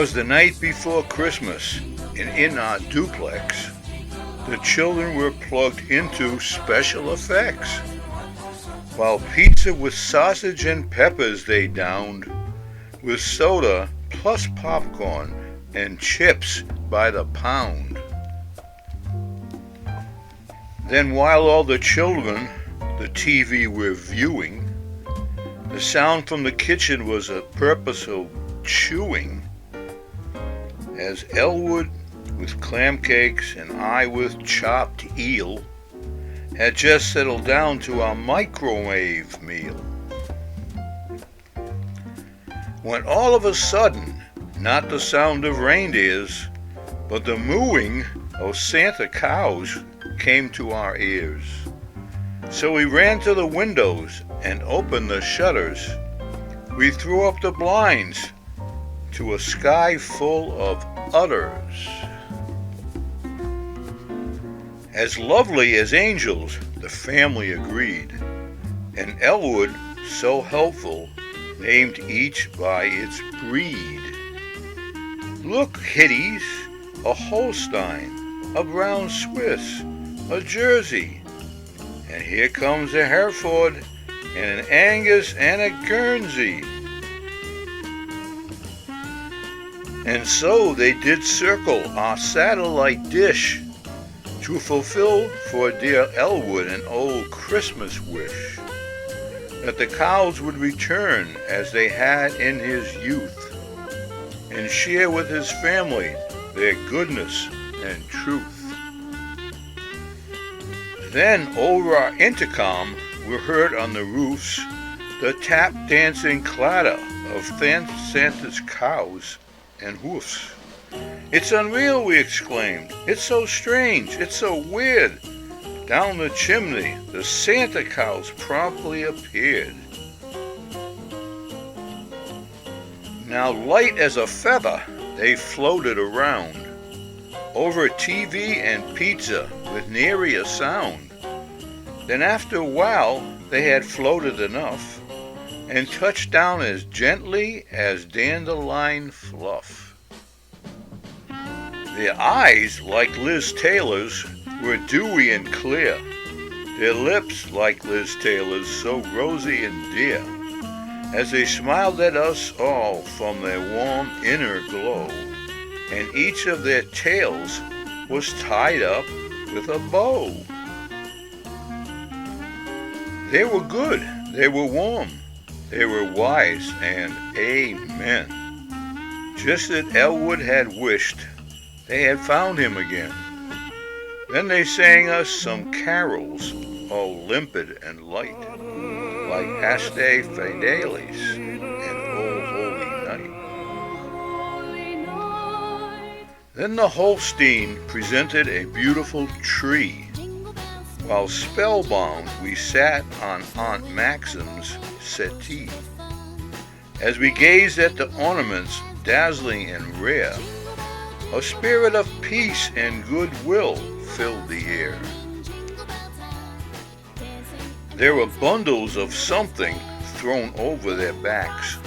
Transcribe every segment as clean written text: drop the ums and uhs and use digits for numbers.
'Twas the night before Christmas, and in our duplex, the children were plugged into special effects. While pizza with sausage and peppers they downed, with soda plus popcorn and chips by the pound. Then while all the children the TV were viewing, the sound from the kitchen was a purposeful chewing, as Elwood with clam cakes and I with chopped eel had just settled down to our microwave meal. When all of a sudden, not the sound of reindeers, but the mooing of Santa cows came to our ears. So we ran to the windows and opened the shutters. We threw up the blinds to a sky full of udders. As lovely as angels, the family agreed, and Elwood, so helpful, named each by its breed. Look, kiddies, a Holstein, a brown Swiss, a Jersey, and here comes a Hereford, and an Angus and a Guernsey. And so they did circle our satellite dish to fulfill for dear Elwood an old Christmas wish, that the cows would return as they had in his youth, and share with his family their goodness and truth. Then over our intercom were heard on the roofs the tap-dancing clatter of Santa's cows and hoofs. It's unreal, we exclaimed. It's so strange, it's so weird. Down the chimney, the Santa cows promptly appeared. Now light as a feather, they floated around, over TV and pizza with nary a sound. Then after a while, they had floated enough, and touched down as gently as dandelion fluff. Their eyes, like Liz Taylor's, were dewy and clear, their lips, like Liz Taylor's, so rosy and dear, as they smiled at us all from their warm inner glow, and each of their tails was tied up with a bow. They were good, they were warm, they were wise, and amen. Just as Elwood had wished, they had found him again. Then they sang us some carols, all limpid and light, like Haste Fidelis and O Holy Night. Then the Holstein presented a beautiful tree, while spellbound we sat on Aunt Maxim's settee. As we gazed at the ornaments dazzling and rare, a spirit of peace and goodwill filled the air. There were bundles of something thrown over their backs.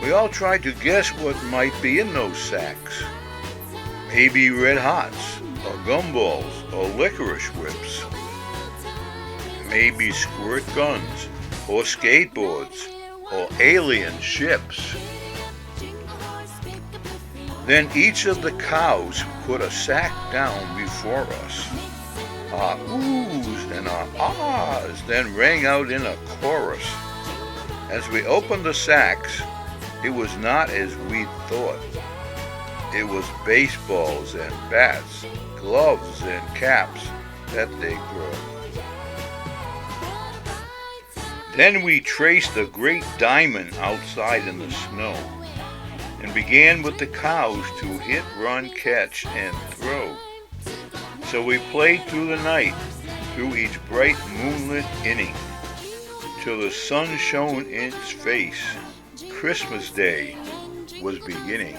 We all tried to guess what might be in those sacks. Maybe Red Hots, or gumballs, or licorice whips. Maybe squirt guns, or skateboards, or alien ships. Then each of the cows put a sack down before us. Our oohs and our ahs then rang out in a chorus. As we opened the sacks, it was not as we thought. It was baseballs and bats, gloves and caps that they brought. Then we traced a great diamond outside in the snow, and began with the cows to hit, run, catch, and throw. So we played through the night, through each bright moonlit inning, till the sun shone in its face. Christmas Day was beginning.